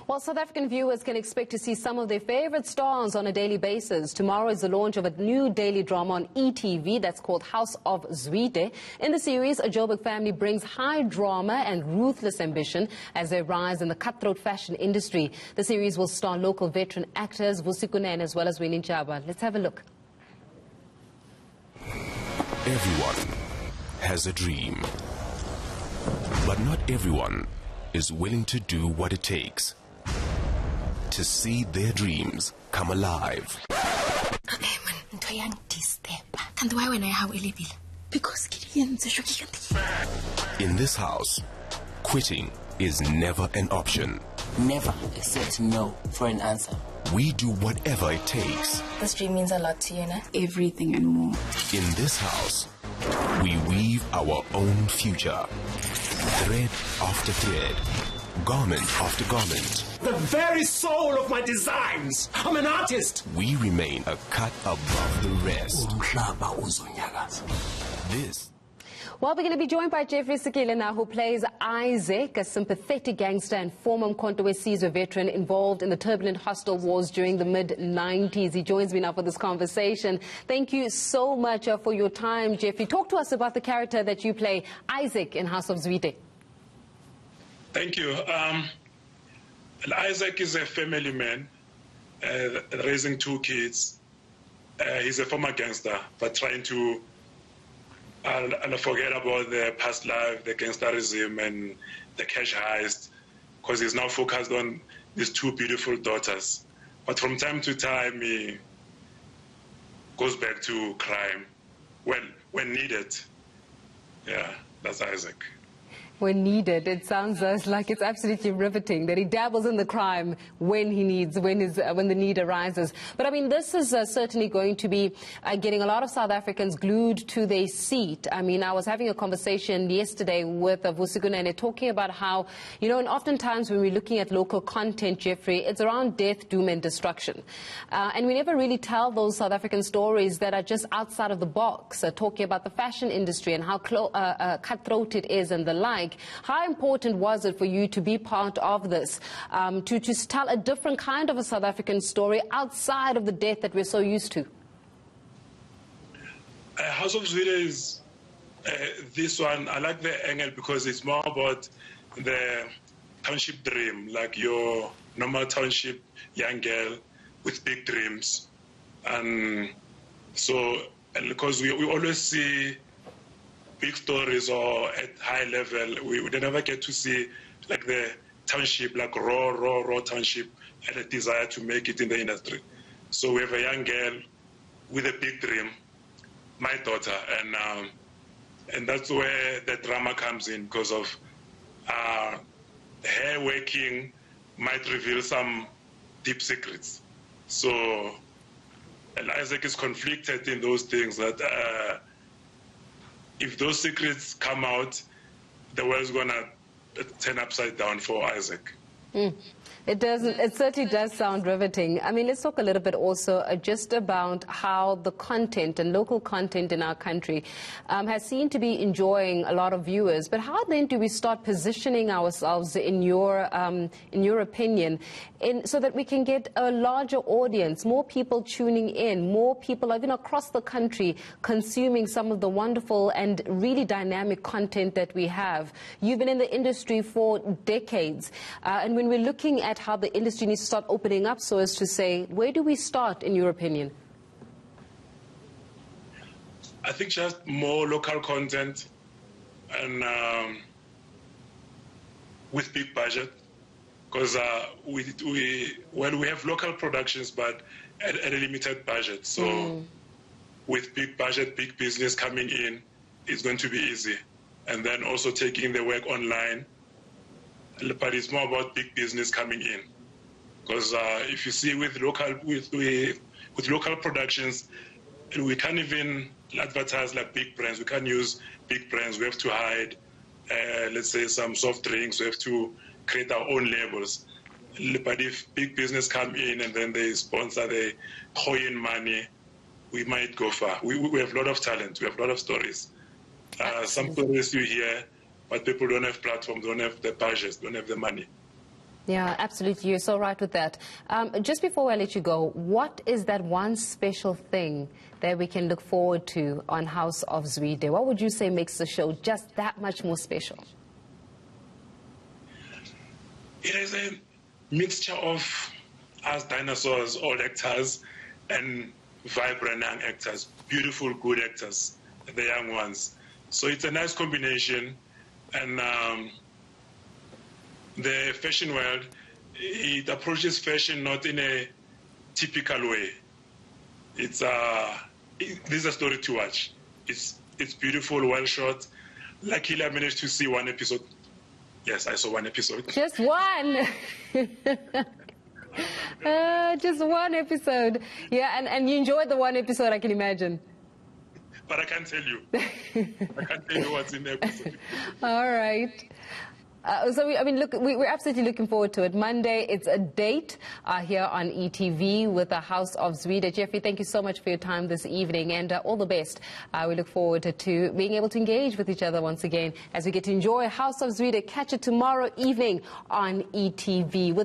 Well, South African viewers can expect to see some of their favorite stars on a daily basis. Tomorrow is the launch of a new daily drama on ETV that's called House of Zwide. In the series, a Joburg family brings high drama and ruthless ambition as they rise in the cutthroat fashion industry. The series will star local veteran actors Vusi Kunene as well as Winnie Ntshaba. Let's have a look. Everyone has a dream, but not everyone is willing to do what it takes to see their dreams come alive. In this house, quitting is never an option. Never accept no for an answer. We do whatever it takes. This dream means a lot to you, no? Everything and more. In this house, we weave our own future. Thread after thread, garment after garment. The very soul of my designs. I'm an artist. We remain a cut above the rest. This. Well, we're going to be joined by Jeffrey Sekile now, who plays Isaac, a sympathetic gangster and former Mkhonto Wesizwe veteran involved in the turbulent hostile wars during the mid-90s. He joins me now for this conversation. Thank you so much for your time, Jeffrey. Talk to us about the character that you play, Isaac, in House of Zwide. Thank you. Isaac is a family man, raising two kids. He's a former gangster, but trying to forget about the past life, the gangsterism and the cash heist, because he's now focused on these two beautiful daughters. But from time to time, he goes back to crime when needed. Yeah, that's Isaac. When needed, it sounds like it's absolutely riveting that he dabbles in the crime when he needs, when the need arises. But I mean, this is certainly going to be getting a lot of South Africans glued to their seat. I mean, I was having a conversation yesterday with Vusi Kunene talking about how, you know, and oftentimes when we're looking at local content, Jeffrey, it's around death, doom and destruction. And we never really tell those South African stories that are just outside of the box, talking about the fashion industry and how cutthroat it is and the like. How important was it for you to be part of this, to tell a different kind of a South African story outside of the death that we're so used to? House of Zwide is this one. I like the angle because it's more about the township dream, like your normal township young girl with big dreams. And so, and because we always see big stories or at high level, we never get to see like the township, like raw township, and a desire to make it in the industry. So we have a young girl with a big dream, my daughter, and that's where the drama comes in, because of her working might reveal some deep secrets. So and Isaac is conflicted in those things that if those secrets come out, the world's going to turn upside down for Isaac. It certainly does sound riveting. I mean, let's talk a little bit also just about how the content and local content in our country has seemed to be enjoying a lot of viewers. But how then do we start positioning ourselves, in your opinion, so that we can get a larger audience, more people tuning in, more people even across the country consuming some of the wonderful and really dynamic content that we have? You've been in the industry for decades, and when we're looking at how the industry needs to start opening up, so as to say, where do we start, in your opinion? I think just more local content and with big budget, because we have local productions, but at a limited budget. So with big budget, big business coming in, it's going to be easy. And then also taking the work online. But it's more about big business coming in, because if you see with local productions, we can't even advertise like big brands. We can't use big brands. We have to hide, let's say, some soft drinks. We have to create our own labels. But if big business come in and then they sponsor, they throw in money, we might go far. We have a lot of talent. We have a lot of stories. Some stories you hear, but people don't have platforms, don't have the budgets, don't have the money. Yeah, absolutely. You're so right with that. Just before I let you go, what is that one special thing that we can look forward to on House of Zwide? What would you say makes the show just that much more special? It is a mixture of us dinosaurs, old actors, and vibrant young actors, beautiful, good actors, the young ones. So it's a nice combination. And the fashion world, it approaches fashion not in a typical way. This is a story to watch. It's beautiful, well shot. Luckily, I managed to see one episode. Yes, I saw one episode. Just one. Just one episode. Yeah, and you enjoyed the one episode, I can imagine. But I can't tell you. I can't tell you what's in the episode. All right. I mean, look, we're absolutely looking forward to it. Monday, it's a date here on ETV with the House of Zwide. Jeffrey, thank you so much for your time this evening, and all the best. We look forward to being able to engage with each other once again as we get to enjoy House of Zwide. Catch it tomorrow evening on ETV.